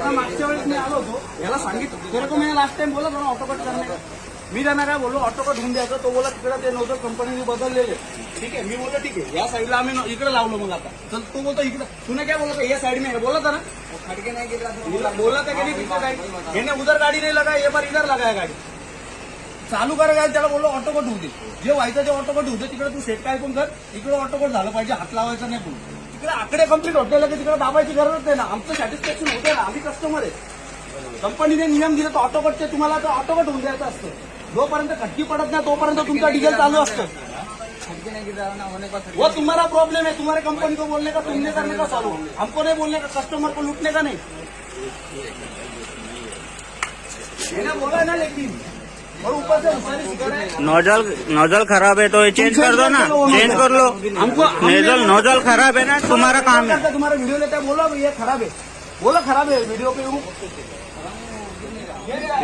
याला मागच्या वेळेस मी आलो होतो, याला सांगितलं तेरे को मी लास्ट टाइम बोला था ऑटो कट करने का. मी त्यांना काय बोललो ऑटो कट होऊन द्यायचं. तो बोला तिकडे ते नव्हतं कंपनीने बदललेले. ठीक आहे, मी बोललो ठीक आहे, या साईडला आम्ही इकडे लावलो. मग आता तर तो बोलतो इकडे तूने क्या बोला था ये साइड में बोला था ना. खड़के नहीं गिर रहा, बोला था की नाही. येणे उधर गाडी नाही लगा, ये बार इधर लगाया गाडी. चालू करायला त्याला बोललो ऑटो कट होऊ दे. जे व्हायचं ते ऑटो कट होऊ दे. तिकडे तू सेट काय पण कर, इकडे ऑटो कट झालं पाहिजे, हात लावायचा नाही कोण. तिकडे आकडे कंप्लीट होते की तिकडे दाबायची गरज नाही ना. आमचं सॅटिस्फॅक्शन होते ना, आम्ही कस्टमर आहे. कंपनीने नियम दिले तर ऑटो कटचे तुम्हाला तर ऑटो कट होऊन द्यायचं असतं. जोपर्यंत खटकी पडत नाही तोपर्यंत तुमचा डिझेल चालू असतं. वो तुम्हारा प्रॉब्लम है, तुम्हारे कंपनी को बोलने का, तुमने करने का चालू, हमको नहीं बोलने का, कस्टमर को लूटने का नहीं. मैंने बोला ना लेकिन और ऊपर से उसारी सिगरेट नोजल खराब है तो ये चेंज कर दो ना, चेंज कर लो. हमको नोजल खराब है ना, तुम्हारा काम है. तुम्हारा वीडियो लेता है, बोला ये खराब है, बोला खराब है वीडियो पे.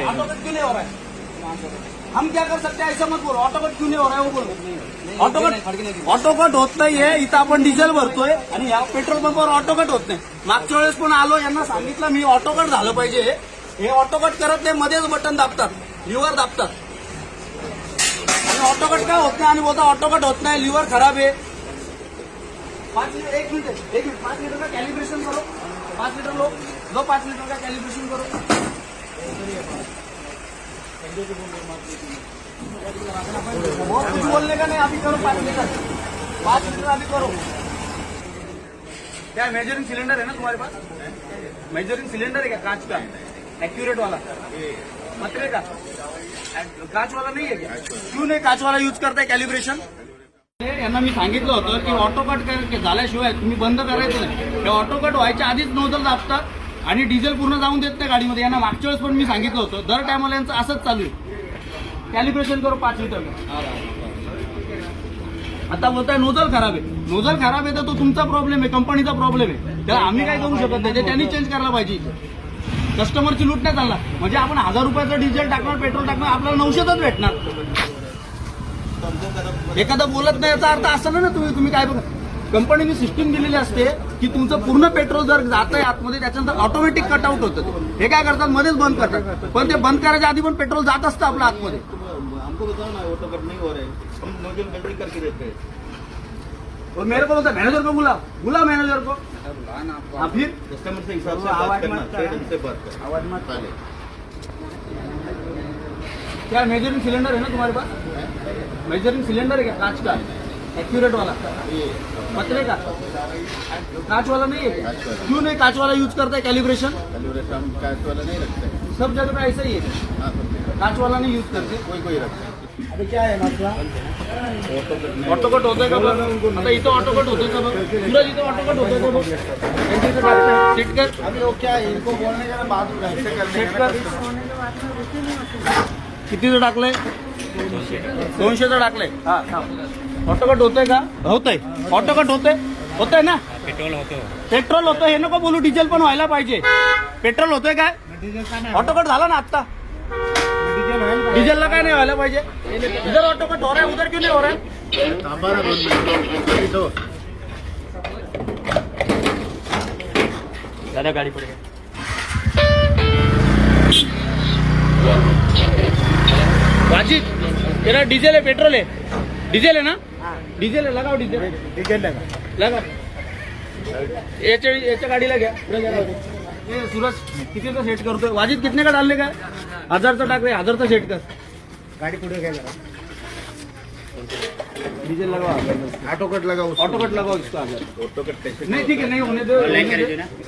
ऑटो कट क्यों नहीं हो रहा है? हम क्या कर सकते हैं, ऐसा मत बोलो. ऑटो कट क्यों नहीं हो रहा है वो बोलो. ऑटो कट होत नाहीये. इथं आपण डिझेल भरतोय आणि या पेट्रोल पंपावर ऑटो कट होत नाही. मागच्या वेळेस पण आलो, यांना सांगितलं मी ऑटो कट झालं पाहिजे. हे ऑटो कट करत नाही, मध्येच बटन दाबतात, लिव्हर दाबतात. आणि ऑटो कट काय होत नाही आणि बोलता ऑटो कट होत नाही, लिव्हर खराब आहे. 5 लीटर 1 मिनट 5 लीटर का कैलिब्रेशन करो. 5 लीटर लो 5 लीटर का कैलिब्रेशन करो. बहुत कुछ बोलने का नहीं, अभी करो 5 लीटर अभी करो. क्या मेजरिंग सिलेंडर है ना तुम्हारे पास? मेजरिंग सिलेंडर है क्या कांच का, एक्यूरेट वाला, पतले का? कांच वाला नहीं है क्या? क्यों नहीं कांच वाला यूज करताय कॅलिब्रेशन? यांना मी सांगितलं होतं की ऑटो कट झाल्याशिवाय तुम्ही बंद करायचं नाही. हे ऑटो कट व्हायच्या आधीच नोजल दाबतात आणि डिझेल पूर्ण जाऊन देत नाही गाडीमध्ये. यांना मागच्या वेळेस पण मी सांगितलं होतं. दर टायमाला यांचं असंच चालू आहे. कॅलिब्रेशन करो 5 लीटर. आता बोलताय नोजल खराब आहे. नोजल खराब आहे तर तो तुमचा प्रॉब्लेम आहे, कंपनीचा प्रॉब्लेम आहे. त्याला आम्ही काय करू शकत नाही. त्यांनी चेंज करायला पाहिजे. कस्टमरची लूट नाही चालणार. म्हणजे आपण 1000 रुपयाचं डिझेल टाकणार, पेट्रोल टाकणार, आपल्याला 900च भेटणार. एखादा बोलत नाही याचा अर्थ असं ना तुम्ही काय बघा. कंपनीने सिस्टीम दिलेली असते की तुमचं पूर्ण पेट्रोल जर जात आहे आतमध्ये त्याच्यानंतर ऑटोमॅटिक कटआउट होतं. हे काय करतात, मध्येच बंद करतात. पण ते बंद करायच्या आधी पण पेट्रोल जात असतं आपलं आतमध्ये. हमको बताओ ना, ऑटो कट नहीं हो रहे, हम नोजल मेजरिंग करके देते हैं. और मेरे को बोलता मैनेजर को बुला मैनेजर को. हाँ फिर कस्टमर से हिसाब से बात करना, से बात कर. आवाज मत पहले. क्या मेजरिंग सिलेंडर है ना तुम्हारे पास? मेजरिंग सिलेंडर है क्या कांच का, एक्यूरेट वाला, पतले का? कांच वाला नहीं है क्या? क्यों नहीं कांच वाला यूज करता है कैलिब्रेशन? कैलिब्रेशन हम कांच वाला नहीं रखते. सब जगह पे ऐसा ही है. हाँ, कांच वाला नहीं यूज करते. कोई रखता है. अभी क्या है मसला? ऑटो कट होतोय का बघ. आता इथं ऑटो कट होतोय का बघ. सूरज इथं ऑटो कट होतोय का बघ. सीट कर. अभी वो क्या है, इनको बोलने का ना बात ऐसे करने का. कितीचं टाकलंय? 200चं टाकलंय. हा ऑटो कट होतोय का? होतंय. ऑटो कट होतंय ना. पेट्रोल होतं. हे नको बोलू, डिझेल पण व्हायला पाहिजे. पेट्रोल होतोय काय? ऑटो कट झाला ना आता. डिझेलला काय नाही व्हायला पाहिजे. इधर ऑटो कट हो रहा है, उधर क्यों नहीं हो रहा है? दादा गाड़ी पड़ेगा. वाजिद तेरा डीजल है पेट्रोल है? डीजल है ना? डीजल है, लगाओ डीजल लगा. याच्या गाडीला घ्या. सूरज कितीचा सेट करतोय? वाजिद कितने का डालने का? 1000चा टाक रे. 1000चा सेट कर. गाडी पुढे घ्या जरा. डीजल लगाओ. ऑटो कट लगाओ. ऑटो कट लगाओ इसको. ऑटो कट नहीं ठीक है, नहीं होने दो.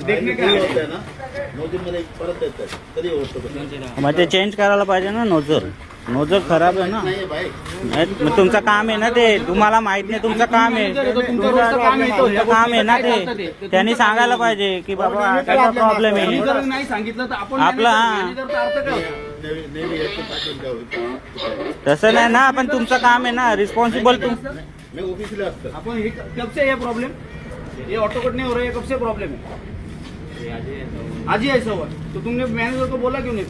देखने का होता है ना, नोजल मध्ये परत येतात तरी ऑटो कट. मग ते चेंज करायला पाहिजे ना. नोजल खराब आहे ना. नाही भाई, मग तुमचं काम आहे ना ते. तुम्हाला माहित नाही तुमचं काम आहे. तुमचं काम आहे ना ते. त्यांनी सांगायला पाहिजे की बाबा काय प्रॉब्लेम आहे. जर नाही सांगितलं तर आपण आपला मॅनेजरचा अर्थ काय होतो? नेहमी याचं पाठवून द्यावं. तसं नाही ना. पण तुमचं काम आहे ना, रिस्पॉन्सिबल तुम. मी ऑफिसला असतो. अपन ये कब से ये प्रॉब्लम, ये ऑटो कट नहीं हो रहा है, कब से प्रॉब्लम है? आज ही ऐसा हुआ. तो तुमने मैनेजर को बोला क्यों नहीं?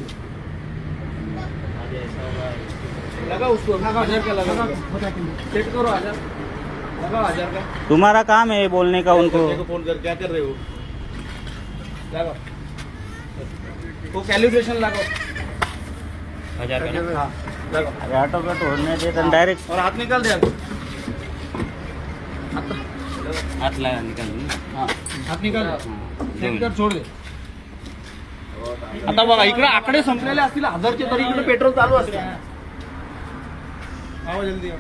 लगा उसको. 1000 का लगा. सेट करो 1000. लगाओ 1000 का. तुम्हारा काम है बोलने का उनको. फोन कर क्या कर रहे हो? लगाओ. तो कैलिब्रेशन लगाओ। 1000 का ना? हाँ, लगाओ। अरे ऑटो कट होने दे तर डायरेक्ट और हाथ निकाल दे अभी। हात लागा निकाल हाँ, हात निकाल सेंटर छोड दे। आता बघा इकडे आकडे संपलेले असतील 1000चे तरी इकडे पेट्रोल चालू असते। आओ जल्दी आओ।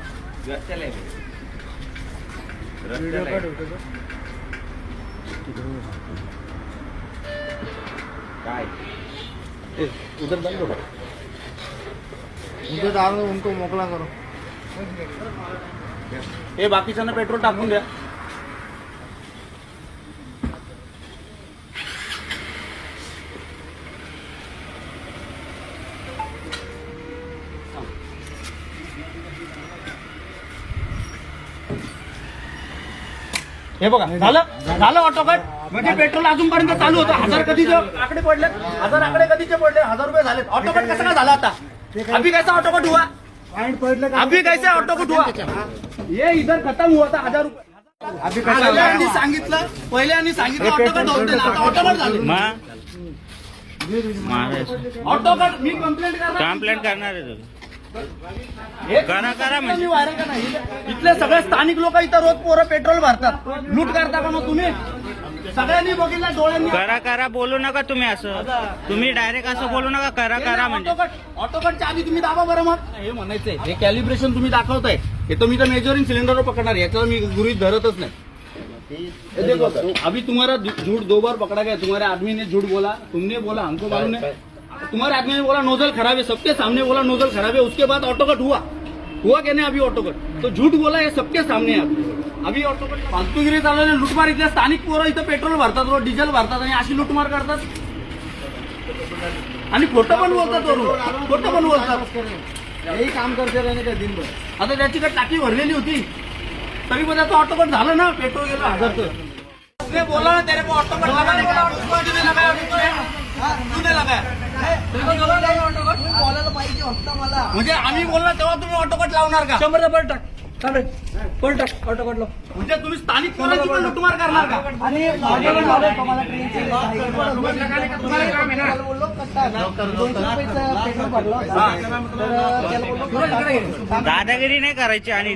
उधर डाल दो, उधर डाल दो, उनको मोकला करो। हे बाकीच्यांना पेट्रोल टाकून द्या। हे बघा झालं ऑटो कट म्हणजे पेट्रोल अजूनपर्यंत चालू होतं 1000 कधीचे आकडे पडले 1000 आकडे कधीचे पडले 1000 रुपये झाले ऑटो कट कसं काय झाला आता अभी कैसा ऑटो कट हुआ अभी कैसा ऑटो कट हुआ ये इधर खत्म हुआ था 1000 रुपये पहिल्यांनी सांगितलं ऑटो कट होते ना आता ऑटो कट झाले ऑटो कट मी कंप्लेंट करणार आहे तुझं करा म्हणजे इथले सगळे स्थानिक लोक इथं रोज पोरं पेट्रोल भरतात लूट करता का मग तुम्ही सगळ्यांनी बघितलं डोळ्यांनी करा बोलू नका तुम्ही असं तुम्ही डायरेक्ट असं बोलू नका करा म्हणजे ऑटोकटच्या आधी तुम्ही दाबा बरं मग हे म्हणायचंय हे कॅलिब्रेशन तुम्ही दाखवताय हे तर मी तर मेजरिंग सिलेंडरवर पकडणार याच्यावर मी गृहीत धरतच नाही ये देखो अभी तुम्हारा झूठ 2 बार पकड़ा गया तुम्हारे आदमी ने झूठ बोला तुमने बोला हमको मालूम है तुम्हारे आदमी ने बोला नोजल खराब है सबके सामने बोला नोजल खराब है उसके बाद ऑटो कट हुआ क्या नहीं अभी ऑटो कट तो झूठ बोला ये सबके सामने अभी ऑटो कट फालतूगिरी चालवले लुटमार इथल्या स्थानिक पोरं इथं पेट्रोल भरतात रोज डिझेल भरतात आणि अशी लुटमार करतात आणि खोटं पण बोलतात यही काम करते रहने का दिन भर आता त्याची काय टाकी भरलेली होती तरी पण त्याचं ऑटो कट झालं ना पेट्रोल गेलं 1000 बोला ना तेरे को ऑटो कट बोलायला पाहिजे होता मला म्हणजे आम्ही बोलला तेव्हा तुम्ही ऑटो कट लावणार का 100 टाक ऑटो कट म्हणजे तुम्ही स्थानिक पोरांची पण लुटमार करणार का आणि तुम्हाला ट्रेनची बोललो पेट्रोल भरला दादागिरी नाही करायची आणि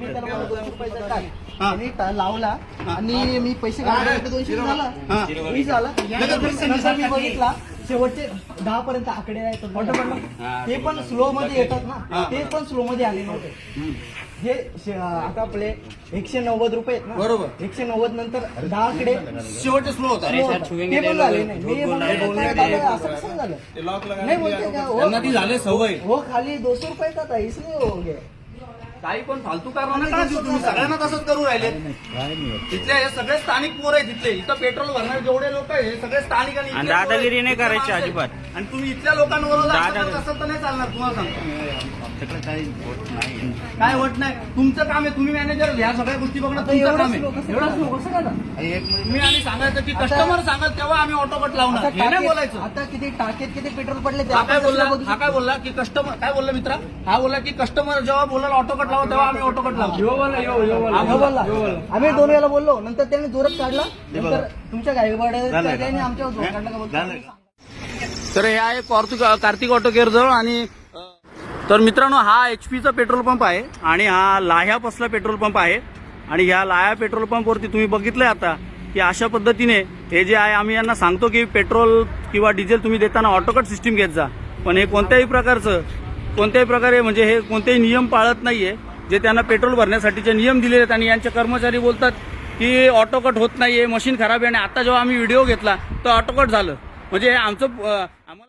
आणि लावला आणि मी पैसे काढले 200 झाला 20 झाला नंतर मी बघितला शेवटचे 10 पर्यंत आकडे आहेत ऑटो पडला ते पण स्लो मध्ये येतात ना ते पण स्लो मध्ये आले नव्हते हे आता आपले 190 रुपये आहेत ना बरोबर 190 नंतर 10 आकडे शेवटचे स्लो होता ते पण झाले नाही मी म्हणलं, असं कसं झालं नाही बोलते का त्यांना ती झाले सवय हो खाली 200 रुपये का था इसलिए हो गया काही पण फालतू कारण का तुम्ही सगळ्यांना तसंच करू राहिले तिथले हे सगळे स्थानिक पोर आहे तिथले इथं पेट्रोल भरणारे जेवढे लोक आहे हे सगळे स्थानिक आणि इथले दादागिरी पोरं नाही आहेत. करायची अजिबात आणि तुम्ही इथल्या लोकांवर असं तर नाही चालणार तुम्हाला सांगतो काय होत नाही तुमचं काम आहे तुम्ही मॅनेजर ह्या सगळ्या गोष्टी बघणं तुमचं काम आहे एवढा स्लो कसं झाला तुम्ही आणि सांगायचं की कस्टमर सांगत तेव्हा आम्ही ऑटो कट लावणार हे नाही बोलायचं आता किती टाकेत किती पेट्रोल पडले ते हा आपण काय बोलला की कस्टमर काय बोलला मित्रा हा बोलला की कस्टमर जेव्हा बोलायला ऑटो कट लावा तेव्हा आम्ही ऑटो कट लावतो हा बोलला आम्ही 2 वेळेला बोललो नंतर त्याने जोरात काढला नंतर तुमच्या गाडीवाड्याने आमच्यावर जोर काढला का बोलतो तर हे आहे कार्तिक ऑटो केअर जवळ आणि तर मित्रांनो हा HP चा पेट्रोल पंप आहे आणि हा लाह्यापासला पेट्रोल पंप आहे आणि ह्या लाह्या पेट्रोल पंपवरती तुम्ही बघितलंय आता की अशा पद्धतीने हे जे आहे आम्ही यांना सांगतो की पेट्रोल किंवा डिझेल तुम्ही देताना ऑटोकट सिस्टीम घेत जा पण हे कोणत्याही प्रकारे म्हणजे हे कोणतेही नियम पाळत नाहीये जे त्यांना पेट्रोल भरण्यासाठीचे नियम दिलेले आहेत आणि यांचे कर्मचारी बोलतात की ऑटोकट होत नाहीये मशीन खराब आहे आणि आता जेव्हा आम्ही व्हिडिओ घेतला तर ऑटोकट झालं म्हणजे आमचं आम्हाला